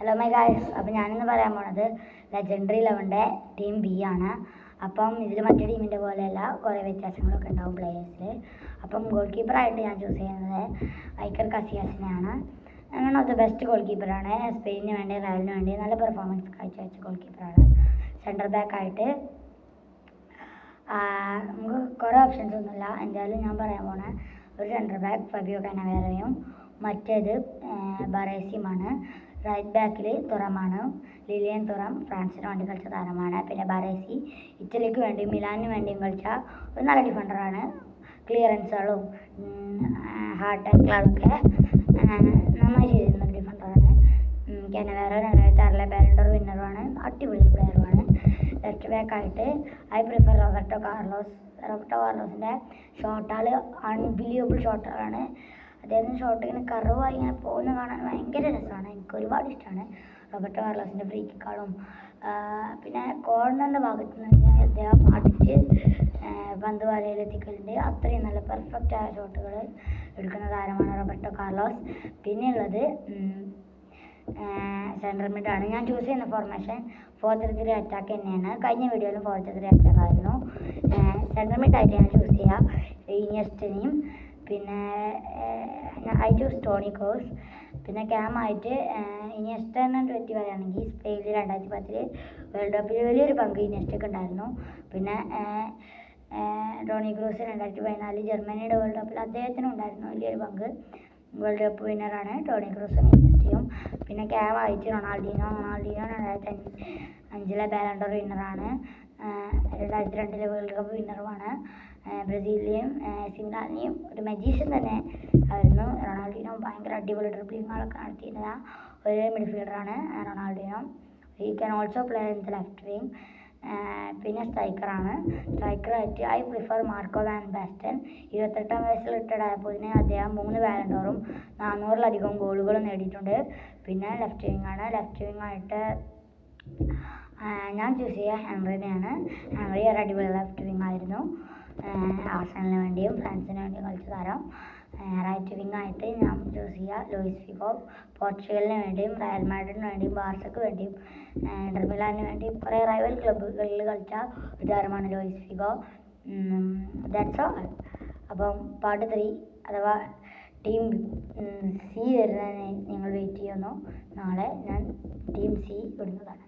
Hello my guys, അപ്പോൾ ഞാനിന്ന് പറയാൻ പോണത് ലെജൻഡറി 11 ടീം ബി ആണ്. അപ്പം ഇതിൽ മറ്റേ ടീമിൻ്റെ പോലെയല്ല, കുറേ വ്യത്യാസങ്ങളൊക്കെ ഉണ്ടാവും പ്ലേയേഴ്സിൽ. അപ്പം ഗോൾ കീപ്പറായിട്ട് ഞാൻ ചൂസ് ചെയ്യുന്നത് ഐക്കർ കസിയാസിനെയാണ്. One of the best goal കീപ്പറാണ്. സ്പെയിനിന് വേണ്ടി റയലിന് വേണ്ടി നല്ല പെർഫോമൻസ് കാഴ്ചവെച്ച ഗോൾ കീപ്പറാണ്. സെൻറ്റർ ബാക്കായിട്ട് നമുക്ക് കുറേ ഓപ്ഷൻസ് ഒന്നുമില്ല. എന്തായാലും ഞാൻ പറയാൻ പോണ ഒരു സെൻറ്റർ ബാക്ക് ഫബിയോ കനവേറയും മറ്റേത് ബറേസിയുമാണ്. റൈറ്റ് ബാക്കിൽ തുറമാണ്. ലിലിയൻ തുറം ഫ്രാൻസിന് വേണ്ടി കളിച്ച താരമാണ്. പിന്നെ ബറേസി ഇറ്റലിക്ക് വേണ്ടി മിലാനിന് വേണ്ടിയും കളിച്ച ഒരു നല്ല ഡിഫൻഡറാണ്. ക്ലിയറൻസുകളും ഹാർട്ട് ടാക്കിളൊക്കെ നന്നായി ചെയ്തിരുന്ന ഡിഫൻഡറാണ്. കനവേറ 2006 ബാലൻഡോർ വിന്നറുമാണ്. അടിപൊളി പ്ലെയറുമാണ്. ലെഫ്റ്റ് ബാക്കായിട്ട് ഐ പ്രിഫർ റോബർട്ടോ കാർലോസിൻ്റെ ഷോട്ടുകൾ അൺബിലീവബിൾ ഷോട്ടുകളാണ്. അദ്ദേഹത്തിൻ്റെ ഷോട്ട് ഇങ്ങനെ കർവായി ഇങ്ങനെ പോകുന്ന കാണാൻ ഭയങ്കര രസമാണ്. എനിക്ക് ഒരുപാട് ഇഷ്ടമാണ് റോബർട്ടോ കാർലോസിൻ്റെ ഫ്രീ കിക്കുകളും. പിന്നെ കോർണറിൻ്റെ ഭാഗത്ത് നിന്ന് അദ്ദേഹം അടിച്ച് പന്ത് വലയിലെത്തിക്കലുണ്ട്. അത്രയും നല്ല പെർഫെക്റ്റായ ഷോട്ടുകൾ എടുക്കുന്ന താരമാണ് റോബർട്ടോ കാർലോസ്. പിന്നെയുള്ളത് സെൻട്രൽ മിഡാണ്. ഞാൻ ചൂസ് ചെയ്യുന്ന ഫോർമേഷൻ 4-3-3 അറ്റാക്ക് തന്നെയാണ്. കഴിഞ്ഞ വീഡിയോയിലും 4-3-3 അറ്റാക്ക് ആയിരുന്നു. സെൻട്രൽ മിഡായിട്ട് ഞാൻ ചൂസ് ചെയ്യുക ഇനിയസ്റ്റനെയും. പിന്നെ ഐ ചൂസ് ടോണി ക്രൂസ്. പിന്നെ ക്യാമായിട്ട് ഇനിയസ്റ്റനെ പറ്റി പറയുകയാണെങ്കിൽ സ്പെയിനിൽ 2010 വേൾഡ് കപ്പിൽ വലിയൊരു പങ്ക് ഇനിയസ്റ്റയ്ക്ക് ഉണ്ടായിരുന്നു. പിന്നെ ടോണി ക്രൂസ് 2014 ജർമ്മനിയുടെ വേൾഡ് കപ്പിൽ അദ്ദേഹത്തിനും ഉണ്ടായിരുന്നു വലിയൊരു പങ്ക്. വേൾഡ് കപ്പ് വിന്നറാണ് ടോണി ക്രൂസും ഇനിയസ്റ്റയും. പിന്നെ ക്യാമായിട്ട് റൊണാൾഡീനോ 2005 ബാലൻഡോർ വിന്നറാണ്. 2002 വേൾഡ് കപ്പ് വിന്നറുമാണ്. ബ്രസീലിലെയും സിംഗാലിനെയും ഒരു മജീഷ്യൻ തന്നെ ആയിരുന്നു റൊണാൾഡീനോ. ഭയങ്കര അടിപൊളി ഡ്രിബ്ലിങ്ങുകളൊക്കെ നടത്തിയിരുന്ന ഒരു മിഡ്ഫീൽഡറാണ് Ronaldinho. He can also play in the left wing. പിന്നെ സ്ട്രൈക്കറായിട്ട് I prefer Marco van Basten. 28-ാം വയസ്സിൽ റിട്ടയർഡ് ആയപ്പോൾ അദ്ദേഹം 3 ബാലൻഡോറും 400-ലധികം ഗോളുകളും നേടിയിട്ടുണ്ട്. പിന്നെ ലെഫ്റ്റ് വിങ് ആയിട്ട് ഞാൻ ചൂസ് ചെയ്യുക ഹെൻറിനെയാണ്. ഹെൻറി ഒരു അടിപൊളി ലെഫ്റ്റ് വിങ് ആയിരുന്നു. ആഴ്സണലിന് വേണ്ടിയും ഫ്രാൻസിന് വേണ്ടിയും കളിച്ച താരം. റൈറ്റ് വിങ് ആയിട്ട് ഞാൻ ചൂസ് ചെയ്യുക ലൂയിസ് ഫിഗോ. പോർച്ചുഗലിന് വേണ്ടിയും റയൽ മാഡ്രിഡിന് വേണ്ടിയും ബാർസയ്ക്ക് വേണ്ടിയും ഇന്റർ മിലാനിന് വേണ്ടിയും കുറേ റൈവൽ ക്ലബ്ബുകളിൽ കളിച്ച ഒരു താരമാണ് ലൂയിസ് ഫിഗോ. That's all. അപ്പം പാർട്ട് 3 അഥവാ ടീം സി വരുന്നതിന് നിങ്ങൾ വെയിറ്റ് ചെയ്യുന്നു. നാളെ ഞാൻ ടീം സി ഇടുന്നതാണ്.